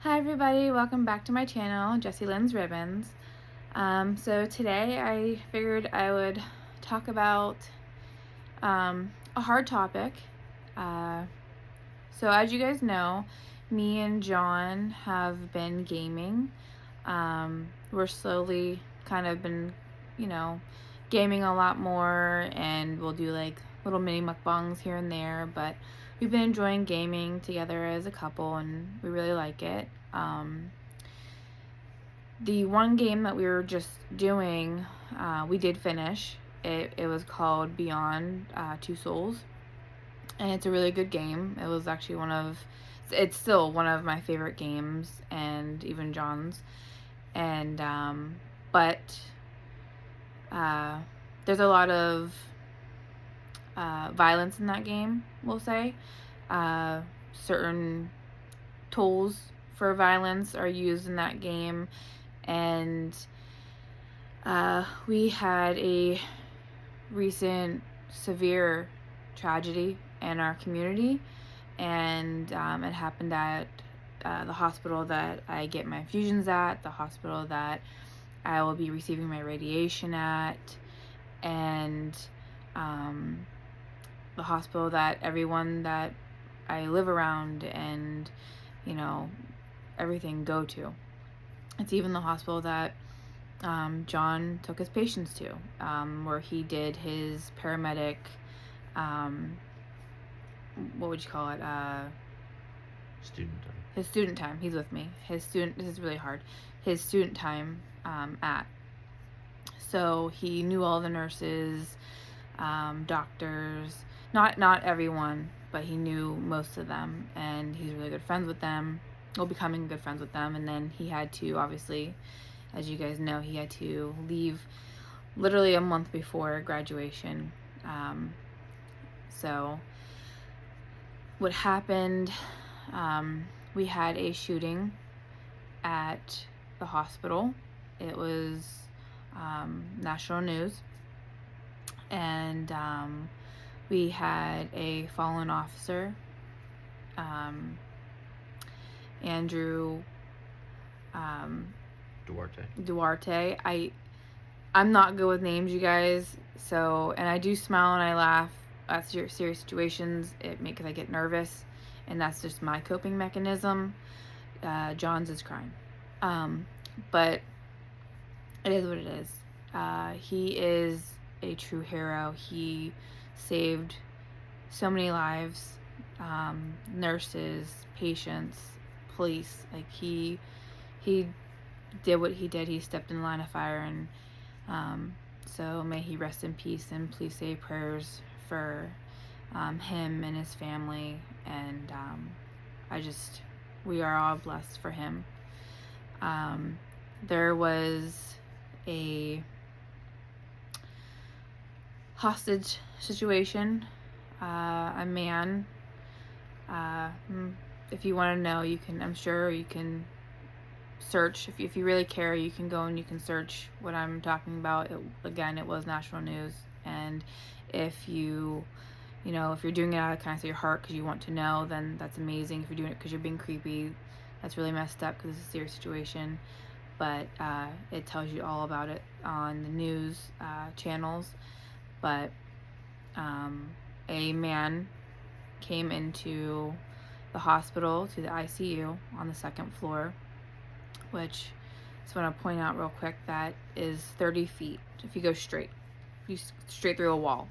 Hi everybody, welcome back to my channel, JessieLynnsRibbons. So today I figured I would talk about a hard topic. So as you guys know, me and John have been gaming. We're slowly kind of been, gaming a lot more, and we'll do like little mini mukbangs here and there, but we've been enjoying gaming together as a couple and we really like it. The one game that we were just doing, we did finish. It was called Beyond Two Souls, and it's a really good game. It was actually it's still one of my favorite games, and even John's. And but there's a lot of violence in that game, we'll say. Certain tools for violence are used in that game, and we had a recent severe tragedy in our community, and it happened at the hospital that I get my infusions at, the hospital that I will be receiving my radiation at, and the hospital that everyone that I live around and everything go to. It's even the hospital that John took his patients to, where he did his paramedic, what would you call it? Student time. His student time. He's with me. This is really hard. His student time at. So he knew all the nurses, doctors, not everyone, but he knew most of them, and he's really good friends with them. Well, becoming good friends with them, and then he had to, obviously, as you guys know, he had to leave literally a month before graduation. So what happened, we had a shooting at the hospital. It was national news, and we had a fallen officer, Andrew Duarte. I'm not good with names, you guys, and I do smile and I laugh at serious situations because I get nervous, and that's just my coping mechanism. John's is crying, but it is what it is. He is a true hero. He saved so many lives, nurses, patients, police. Like he did what he did. He stepped in the line of fire, and so may he rest in peace, and please say prayers for him and his family, and we are all blessed for him. There was a hostage situation. A man, if you want to know, I'm sure you can search. If you really care, you can go and you can search what I'm talking about. Again, it was national news, and if you're doing it out of kindness of your heart because you want to know, then that's amazing. If you're doing it because you're being creepy, that's really messed up because it's a serious situation. But it tells you all about it on the news channels. But a man came into the hospital, to the ICU on the second floor, which I just want to point out real quick, that is 30 feet. If you go straight through a wall,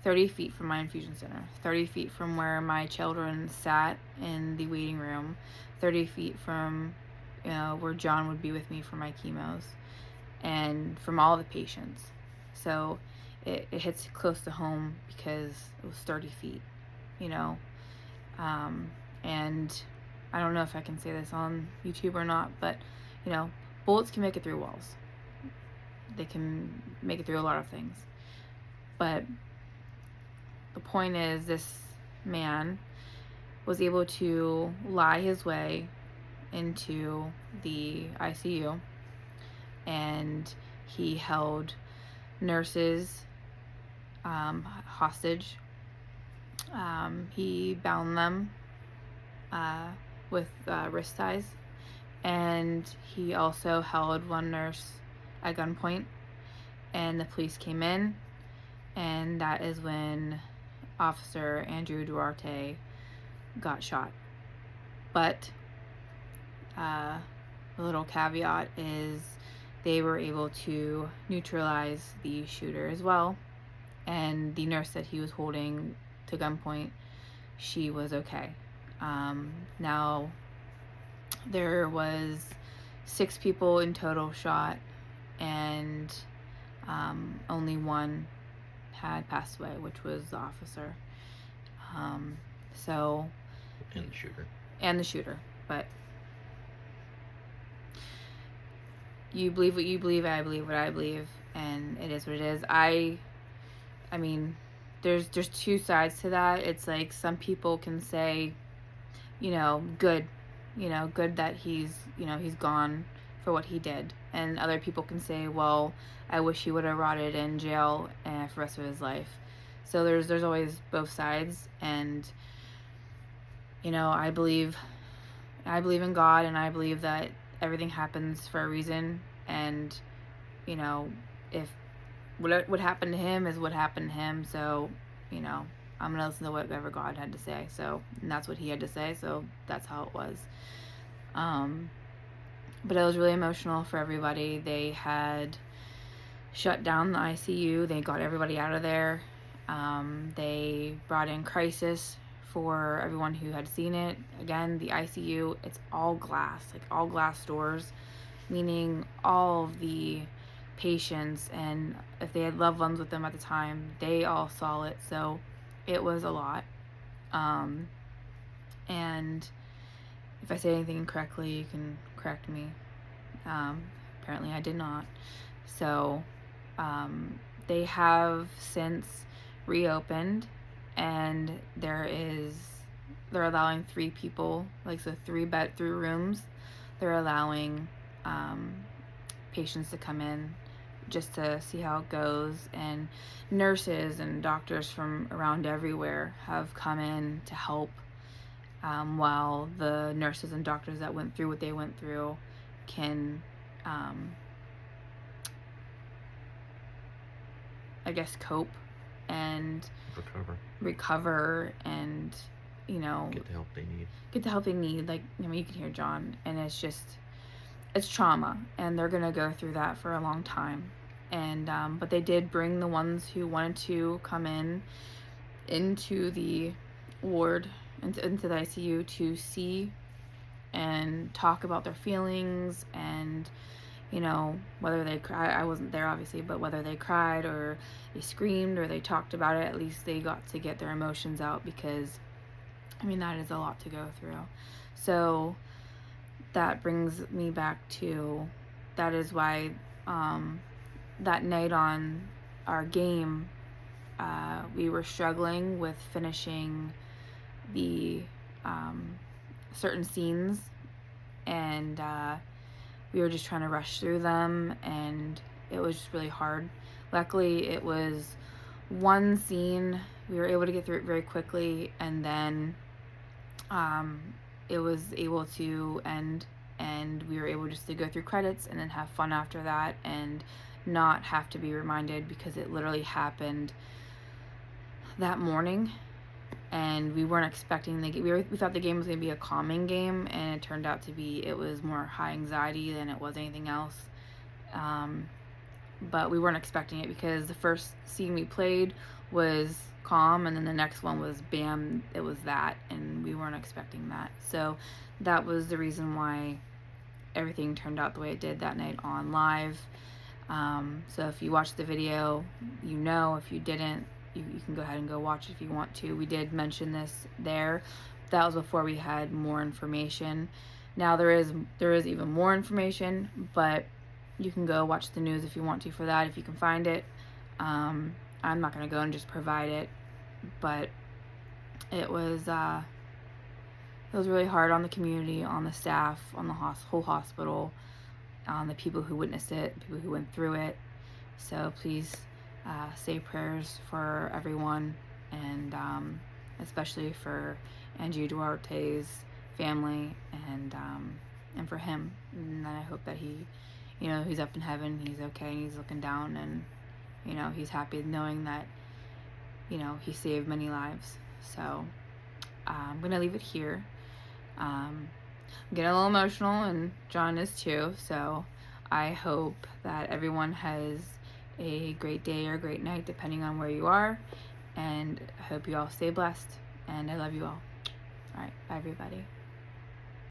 30 feet from my infusion center, 30 feet from where my children sat in the waiting room, 30 feet from where John would be with me for my chemos, and from all the patients. So it hits close to home because it was 30 feet, and I don't know if I can say this on YouTube or not, but bullets can make it through walls. They can make it through a lot of things. But the point is, this man was able to lie his way into the ICU, and he held nurses hostage. He bound them with wrist ties, and he also held one nurse at gunpoint, and the police came in, and that is when Officer Andrew Duarte got shot. But a little caveat is they were able to neutralize the shooter as well, and the nurse that he was holding to gunpoint, she was okay. Now, there was 6 people in total shot, and only one had passed away, which was the officer. So, And the shooter. and the shooter. But you believe what you believe, I believe what I believe, and it is what it is. I mean, there's 2 sides to that. It's like some people can say, good, good that he's gone for what he did. And other people can say, well, I wish he would have rotted in jail for the rest of his life. So there's always both sides, and I believe in God, and I believe that everything happens for a reason, and if what happened to him is what happened to him, so I'm gonna listen to whatever God had to say. So, and that's what he had to say, so that's how it was. But it was really emotional for everybody. They had shut down the ICU. They got everybody out of there. They brought in crisis for everyone who had seen it. Again, the ICU, it's all glass, like all glass doors, meaning all of the patients, and if they had loved ones with them at the time, they all saw it. So it was a lot. And if I say anything incorrectly, you can correct me. Apparently I did not. So they have since reopened, and they're allowing 3 people, like, so 3 rooms. They're allowing patients to come in just to see how it goes, and nurses and doctors from around everywhere have come in to help, while the nurses and doctors that went through what they went through can I guess cope and recover and get the help they need. Like, you can hear John, and it's trauma, and they're gonna go through that for a long time. And but they did bring the ones who wanted to come into the ward, into the ICU, to see and talk about their feelings, and whether they cry. I wasn't there obviously, but whether they cried or they screamed or they talked about it, at least they got to get their emotions out, because that is a lot to go through. So that brings me back to, that is why that night on our game, we were struggling with finishing the certain scenes, and we were just trying to rush through them, and it was just really hard. Luckily, it was one scene, we were able to get through it very quickly, and then it was able to end, and we were able just to go through credits and then have fun after that, and not have to be reminded, because it literally happened that morning, and we weren't expecting we thought the game was going to be a calming game, and it turned out to be, it was more high anxiety than it was anything else. But we weren't expecting it, because the first scene we played was calm, and then the next one was bam, it was that, and we weren't expecting that. So that was the reason why everything turned out the way it did that night on live. So if you watched the video, if you didn't, you can go ahead and go watch it if you want to. We did mention this there. That was before we had more information. Now there is even more information, but you can go watch the news if you want to for that, if you can find it. I'm not going to go and just provide it, but it was really hard on the community, on the staff, on the whole hospital, on the people who witnessed it, people who went through it. So please say prayers for everyone, and especially for Andrew Duarte's family, and and for him. And then I hope that he, you know, he's up in heaven, he's okay, and he's looking down, and, you know, he's happy knowing that, you know, he saved many lives. So I'm gonna leave it here. I'm getting a little emotional, and John is too. So I hope that everyone has a great day or a great night, depending on where you are. And I hope you all stay blessed. And I love you all. All right, bye everybody.